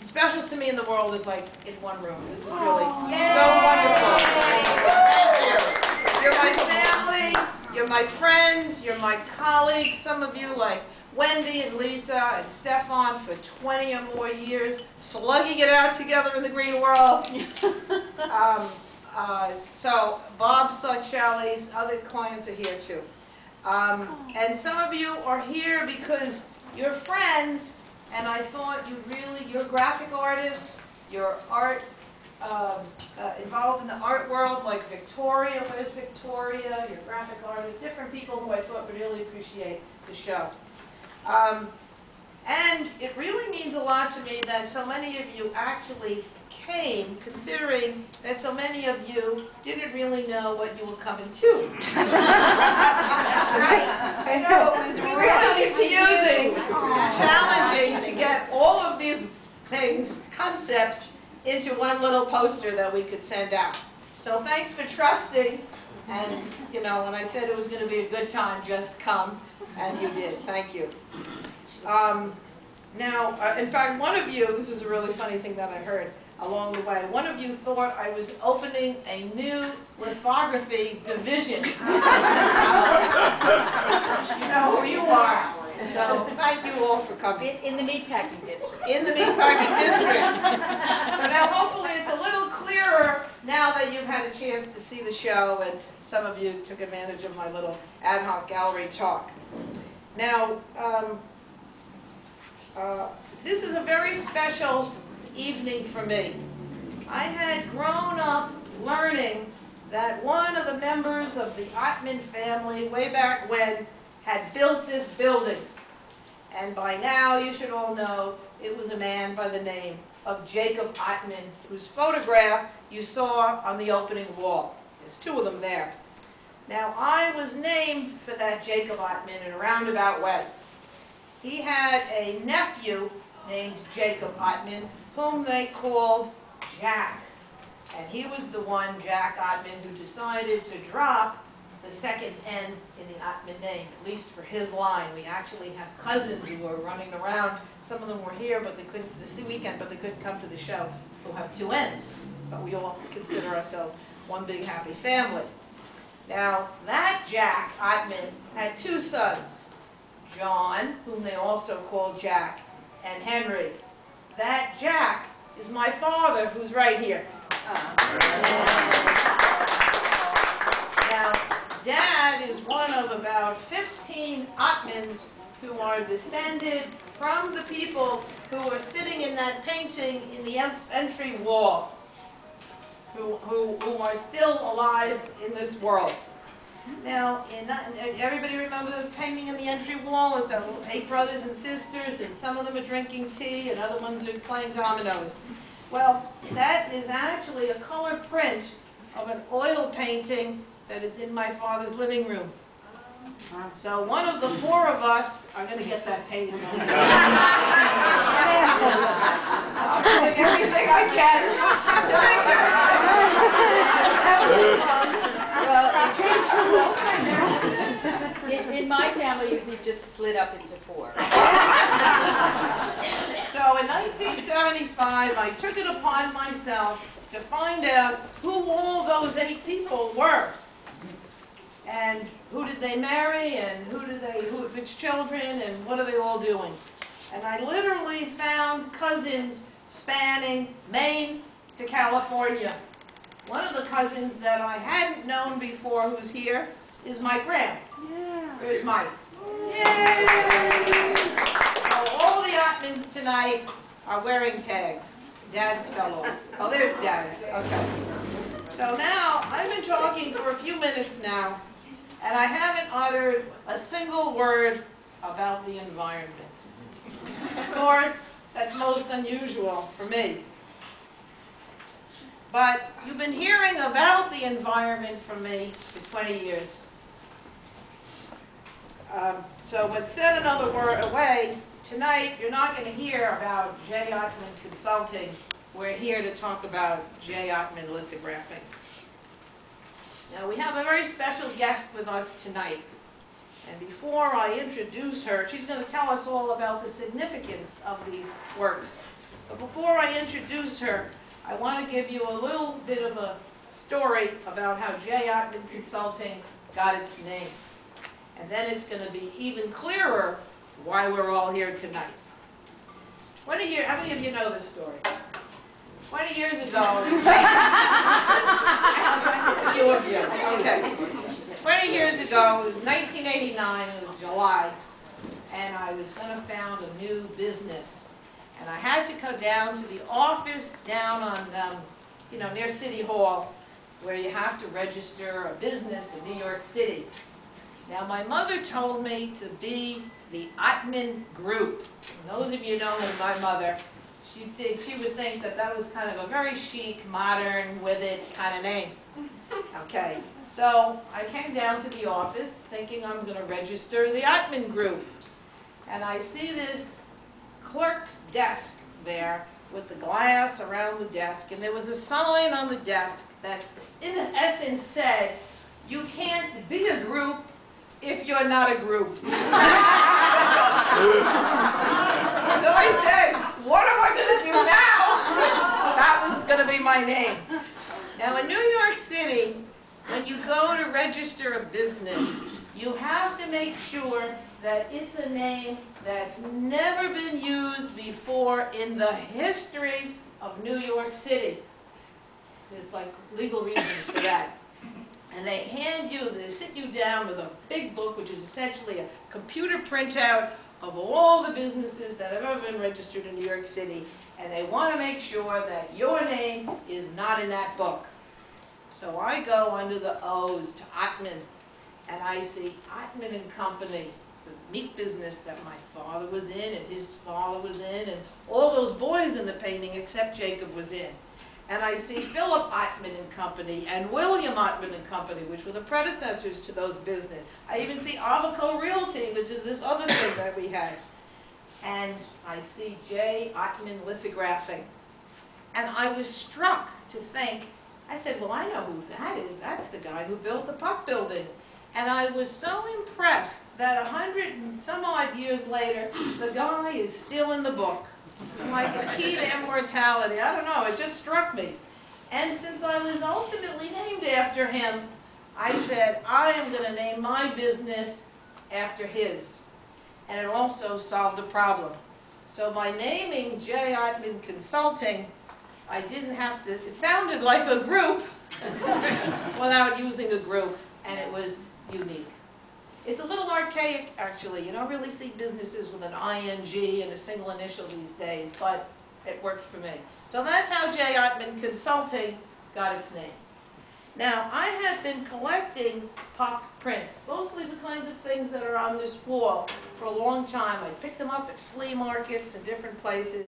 Special to me in the world is like in one room. This is really so wonderful. Thank you. You're my family, you're my friends, you're my colleagues. Some of you like Wendy and Lisa and Stefan for 20 or more years, slugging it out together in the green world. So Bob saw Charlie's other clients are here too. And some of you are here because you're friends, and I thought you're graphic artists, you're art, involved in the art world, like Victoria, where's Victoria, you're graphic artists, different people who I thought would really appreciate the show. And it really means a lot to me that so many of you actually came, considering that so many of you didn't really know what you were coming to. That's right. I know, it was really confusing and challenging to get all of these things, concepts, into one little poster that we could send out. So thanks for trusting, and you know, when I said it was going to be a good time, just come, and you did. Thank you. Now, in fact, one of you, this is a really funny thing that I heard along the way, one of you thought I was opening a new lithography division. You know who you are. So thank you all for coming. In the meatpacking district. In the meatpacking district. So now hopefully it's a little clearer now that you've had a chance to see the show, and some of you took advantage of my little ad hoc gallery talk. Now, this is a very special evening for me. I had grown up learning that one of the members of the Ottman family, way back when, had built this building. And by now, you should all know, it was a man by the name of Jacob Ottman, whose photograph you saw on the opening wall. There's two of them there. Now, I was named for that Jacob Ottman in a roundabout way. He had a nephew named Jacob Ottman, whom they called Jack. And he was the one, Jack Ottman, who decided to drop the second N in the Ottman name, at least for his line. We actually have cousins who were running around. Some of them were here, but they couldn't, this weekend, but they couldn't come to the show, who have two N's. But we all consider ourselves one big happy family. Now, that Jack Ottman had two sons, John, whom they also called Jack, and Henry. That Jack is my father, who's right here. Now, Dad is one of about 15 Ottmans who are descended from the people who are sitting in that painting in the entry wall, who are still alive in this world. Now, everybody remember the painting in the entry wall? It's 8 brothers and sisters, and some of them are drinking tea, and other ones are playing dominoes. Well, that is actually a color print of an oil painting that is in my father's living room. So one of the 4 of us are going to get that painting. I'll do everything I can to make sure it's in my family, we just split up into 4. So in 1975, I took it upon myself to find out who all those 8 people were. And who did they marry, and which children, and what are they all doing? And I literally found cousins spanning Maine to California. One of the cousins that I hadn't known before who's here is my grand. Yeah. There's Mike. Yay! So all the Ottmans tonight are wearing tags. Dad's fellow. Oh, there's Dad's. Okay. So now, I've been talking for a few minutes now, and I haven't uttered a single word about the environment. Of course, that's most unusual for me. But you've been hearing about the environment from me for 20 years. So, but said another way, tonight you're not going to hear about J. Ottman Consulting. We're here to talk about J. Ottman Lithographing. Now, we have a very special guest with us tonight. And before I introduce her, she's going to tell us all about the significance of these works But before I introduce her, I want to give you a little bit of a story about how J. Ottman Consulting got its name. And then it's going to be even clearer why we're all here tonight. How many of you know this story? 20 years ago, few of you, okay. 20 years ago, it was 1989, it was July, and I was going to found a new business. And I had to go down to the office down on, near City Hall, where you have to register a business in New York City. Now, my mother told me to be the Ottman Group. And those of you know my mother, she would think that that was kind of a very chic, modern, with it kind of name. Okay, so I came down to the office thinking I'm going to register the Ottman Group. And I see this clerk's desk there with the glass around the desk, and there was a sign on the desk that in essence said, "You can't be a group if you're not a group." So I said, what am I going to do now? That was going to be my name. Now in New York City, when you go to register a business, you have to make sure that it's a name that's never been used before in the history of New York City. There's like legal reasons for that. And they sit you down with a big book, which is essentially a computer printout of all the businesses that have ever been registered in New York City, and they want to make sure that your name is not in that book. So I go under the O's to Ottman, and I see Ottman and Company, the meat business that my father was in, and his father was in, and all those boys in the painting except Jacob was in. And I see Philip Ottman and Company and William Ottman and Company, which were the predecessors to those business. I even see Avico Realty, which is this other thing that we had. And I see J. Ottman Lithographing. And I was struck to think, I said, well, I know who that is. That's the guy who built the Puck Building. And I was so impressed that 100 and some odd years later, the guy is still in the book. It's like a key to immortality. I don't know, it just struck me. And since I was ultimately named after him, I said, I am going to name my business after his. And it also solved a problem. So by naming J. Ottman Consulting, I didn't have to, it sounded like a group without using a group, and it was unique. It's a little archaic, actually. You don't really see businesses with an ing and a single initial these days, but it worked for me. So that's how J. Ottman Consulting got its name. Now, I have been collecting Puck prints, mostly the kinds of things that are on this wall, for a long time. I picked them up at flea markets and different places.